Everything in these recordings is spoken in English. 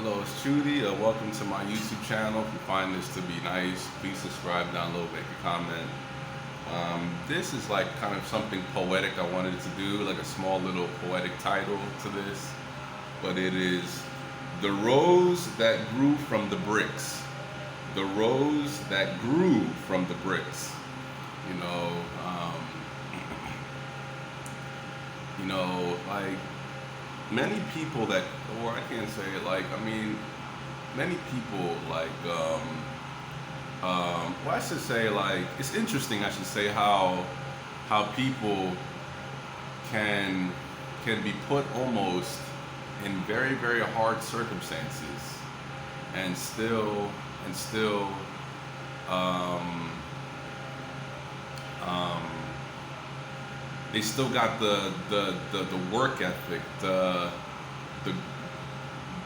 Hello, it's Judy. Welcome to my YouTube channel. If you find this to be nice, please subscribe, download, make a comment. This is like kind of something poetic I wanted to do, like a small little poetic title to this. But it is The Rose That Grew from the Bricks. The Rose That Grew from the Bricks. You know, um, like many people that, or I can't say it, like, I mean, many people, like, well, I should say, like, it's interesting, I should say, how people can be put almost in very, very hard circumstances and still, um, um, they still got the work ethic, the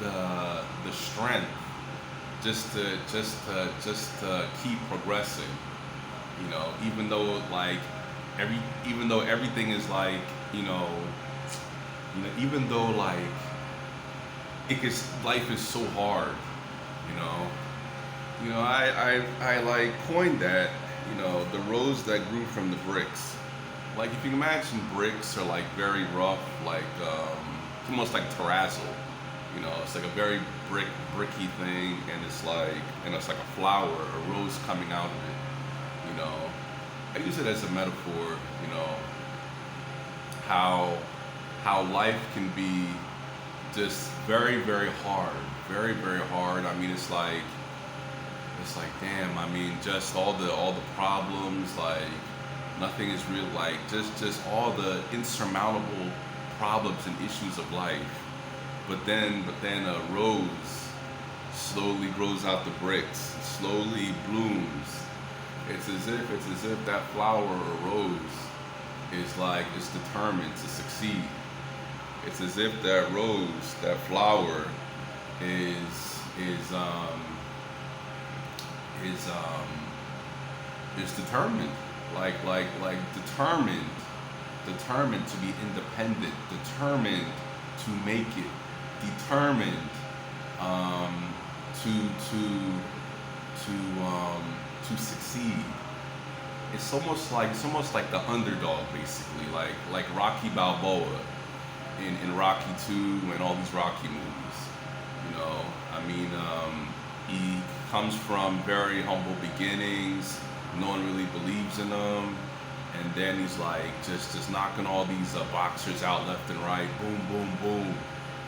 the strength just to keep progressing. Even though like even though everything is like even though like life is so hard. You know, I like coined that. The rose that grew from the bricks. Like if you can imagine bricks are like very rough, like it's almost like terrazzo. It's like a very bricky thing, and it's like a flower, a rose coming out of it. I use it as a metaphor. How life can be just very, very hard, very, very hard. I mean, it's like damn. I mean, just all the problems, like nothing is real, like just all the insurmountable problems and issues of life. But then a rose slowly grows out the bricks, slowly blooms. It's as if that flower or rose is determined to succeed. It's as if that rose, that flower, is um is determined, like determined to be independent, determined to make it, determined um, to to succeed. It's almost like the underdog, basically, like Rocky Balboa in Rocky 2 and all these Rocky movies. I mean, he comes from very humble beginnings. No one really believes in him, and then he's like just knocking all these boxers out left and right, boom, boom, boom.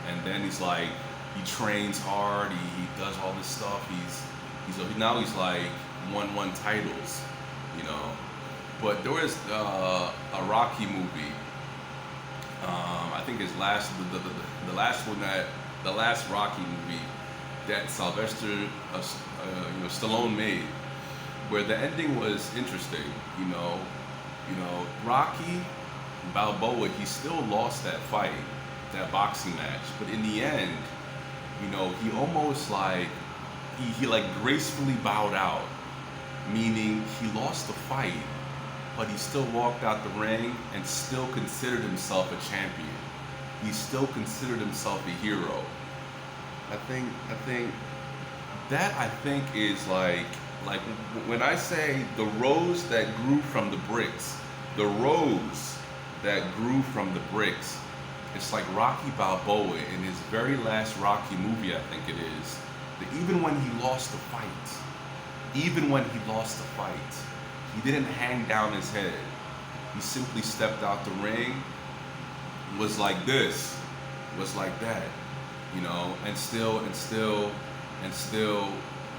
And then he's like he trains hard. He does all this stuff. He's like won titles, you know. But there was a Rocky movie. I think his last the last one that the last Rocky movie that Sylvester Stallone made, where the ending was interesting. Rocky Balboa, he still lost that fight, that boxing match, but in the end, he almost like he like gracefully bowed out, meaning he lost the fight, but he still walked out the ring and still considered himself a champion. He still considered himself a hero. I think that is like when I say the rose that grew from the bricks, the rose that grew from the bricks. It's like Rocky Balboa in his very last Rocky movie, I think it is. That even when he lost the fight, he didn't hang down his head. He simply stepped out the ring, was like this, was like that, and still,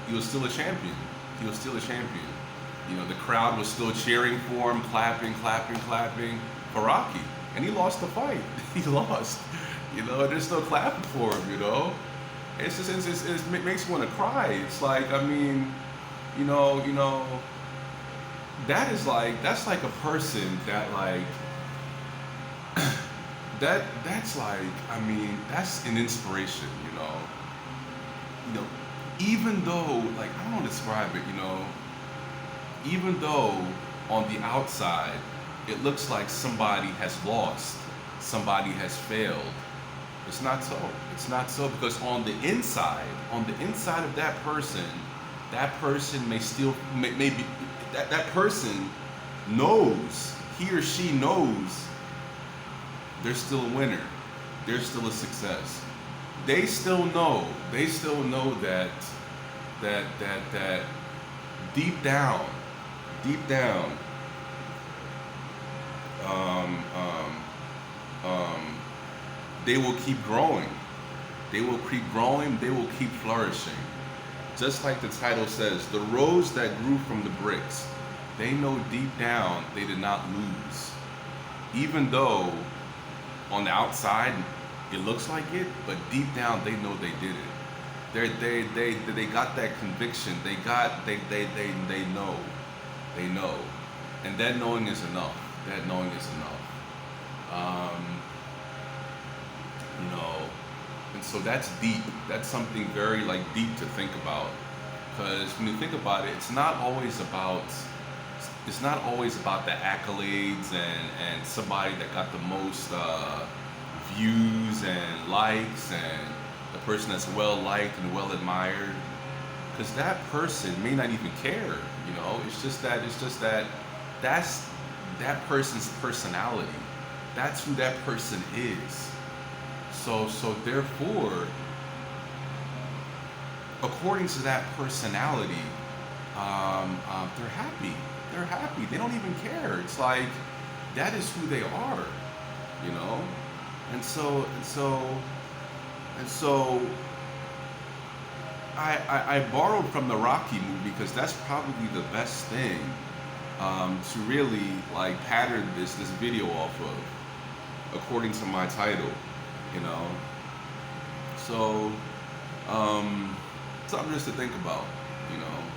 he was still a champion. He was still a champion. The crowd was still cheering for him, clapping for Rocky, and he lost the fight. He lost. They're still clapping for him. It makes you want to cry. It's like, I mean, that's like a person that like that's like, I mean, that's an inspiration. Even though, like, I don't want to describe it. Even though on the outside it looks like somebody has lost, somebody has failed, It's not so. It's not so because on the inside of that person may still may be that person knows, he or she knows they're still a winner. They're still a success. They still know that that deep down, deep down, um, um, um, they will keep growing. They will keep growing. They will keep flourishing. Just like the title says, the rose that grew from the bricks. They know deep down they did not lose. Even though on the outside it looks like it, but deep down they know they did it. They got that conviction. They know. They know. And that knowing is enough. That knowing is enough. Um, you know, and so that's deep. That's something very like deep to think about. Because when you think about it, it's not always about the accolades and somebody that got the most views and likes and the person that's well liked and well admired. Because that person may not even care. You know, it's just that that's that person's personality. That's who that person is. So therefore, according to that personality, they're happy. They're happy. They don't even care. It's like that is who they are, you know. And so I borrowed from the Rocky movie because that's probably the best thing to really like pattern this video off of, according to my title, you know. So something just to think about, you know.